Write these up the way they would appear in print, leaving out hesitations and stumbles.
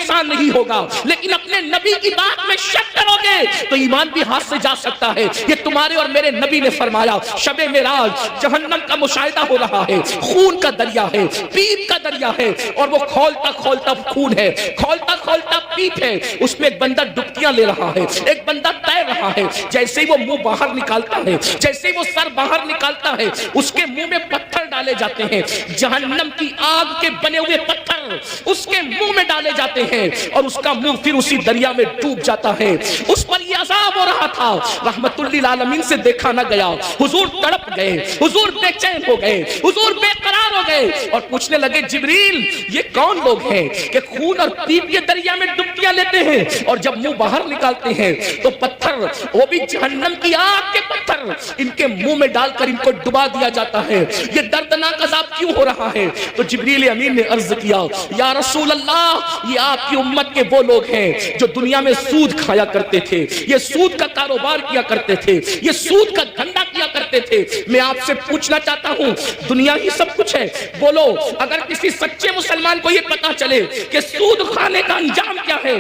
انسان نہیں ہوگا، لیکن اپنے نبی کی بات میں شک کرو گے تو ایمان بھی ہاتھ سے جا سکتا ہے۔ یہ تمہارے اور میرے نبی نے فرمایا۔ شب معراج جہنم کا مشاہدہ ہو رہا ہے، خون کا دریا ہے، پیپ کا دریا ہے، اور وہ کھولتا کھولتا خون ہے، کھولتا کھولتا پیپ ہے، اس میں ایک بندہ ڈبکیاں لے رہا ہے، ایک بندہ تیر رہا ہے۔ جیسے ہی وہ منہ باہر نکالتا ہے، جیسے ہی وہ سر باہر نکالتا ہے، اس کے منہ میں پتھر ڈالے جاتے ہیں، جہنم کی آگ کے بنے ہوئے پتھر اس کے منہ میں ڈالے جاتے ہیں، اور اس کا منہ پھر اسی دریا میں ڈوب جاتا ہے۔ اس پر یہ عذاب ہو رہا تھا، رحمت للعالمین سے دیکھا نہ گیا۔ حضور تڑپ گئے، حضور بے چین ہو گئے، حضور بے قرار ہو گئے، اور پوچھنے لگے جبریل یہ کون لوگ ہیں کہ خون اور پیپ کے دریا میں ڈبکیاں لیتے ہیں، اور جب منہ باہر نکالتے ہیں تو پتھر، وہ بھی جہنم کی آگ کے پتھر، ان کے منہ میں ڈال کر ان کو ڈبا دیا جاتا ہے۔ یہ دردناک عذاب کیوں ہو رہا ہے؟ تو جبریل امین نے عرض کیا یا رسول اللہ، یہ آپ کی امت کے وہ لوگ ہیں جو دنیا میں سود کھایا کرتے تھے، یہ سود کا کاروبار کیا کرتے تھے، یہ سود کا دھندا کیا کرتے تھے۔ میں آپ سے پوچھنا چاہتا ہوں، دنیا ہی سب کچھ ہے، بولو اگر کسی سچے مسلمان کو یہ پتا چلے کہ سود کھانے کا انجام کیا ہے،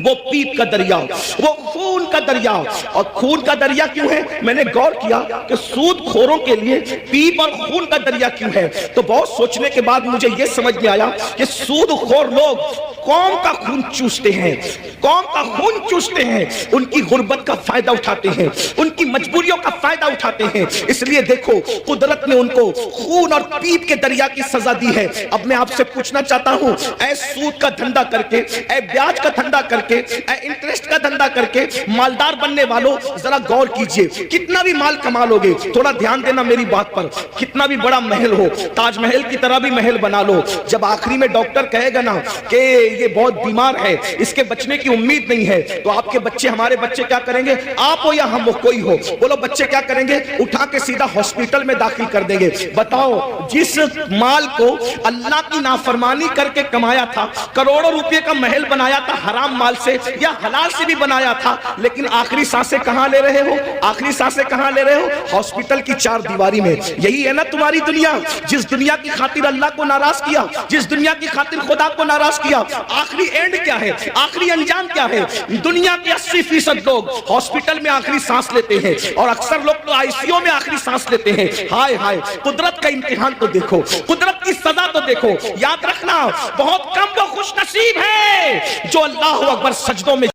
وہ پیپ کا دریا، وہ خون کا دریا۔ اور خون کا دریا کیوں ہے؟ میں نے غور کیا کہ سود خوروں کے لیے پیپ اور خون کا دریا کیوں ہے، تو بہت سوچنے کے بعد مجھے یہ سمجھ میں آیا کہ سود خور لوگ قوم کا خون چوستے ہیں، قوم کا خون چوستے ہیں، ان کی غربت کا فائدہ اٹھاتے ہیں، ان کی مجبوریوں کا فائدہ اٹھاتے ہیں۔ اس لیے دیکھو قدرت نے ان کو خون اور پیپ کے دریا کی سزا دی ہے۔ اب میں آپ سے پوچھنا چاہتا ہوں، اے سود کا دھندا کر کے، اے بیاج کا دھندا کر کے، اے انٹرسٹ کا دھندا کر کے مالدار بننے والوں، ذرا غور کیجئے، کتنا بھی مال کما لو گے، تھوڑا دھیان دینا میری بات پر، کتنا بھی بڑا محل ہو، تاج محل کی طرح بھی محل بنا لو، جب آخری میں ڈاکٹر کہے گا نا کہ یہ بہت بیمار ہے، اس کے بچنے کی امید نہیں ہے، تو آپ کے بچے، ہمارے بچے کیا کریں گے؟ آپ ہو یا ہم ہو، کوئی ہو، بولو بچے کیا کریں گے؟ اٹھا کے سیدھا ہاسپٹل میں داخل کر دیں گے۔ بتاؤ، جس مال کو اللہ کی نافرمانی کر کے کمایا تھا، کروڑوں روپے کا محل بنایا تھا حرام مال سے یا حلال سے بھی بنایا تھا، لیکن آخری سانسیں کہاں لے رہے ہو؟ آخری سانسیں کہاں لے رہے ہو؟ ہاسپٹل کی چار دیواری میں۔ یہی ہے نا تمہاری دنیا، جس دنیا کی خاطر اللہ کو ناراض کیا، جس دنیا کی خاطر خدا کو ناراض کیا، آخری اینڈ کیا ہے؟ آخری انجام کیا ہے؟ دنیا کے 80% لوگ ہاسپٹل میں آخری سانس لیتے ہیں، اور اکثر لوگ تو آئی سی یو میں آخری سانس لیتے ہیں۔ ہائے ہائے، قدرت کا امتحان تو دیکھو، قدرت کی سزا تو دیکھو۔ یاد رکھنا، بہت کم وہ خوش نصیب ہے جو اللہ اکبر سجدوں میں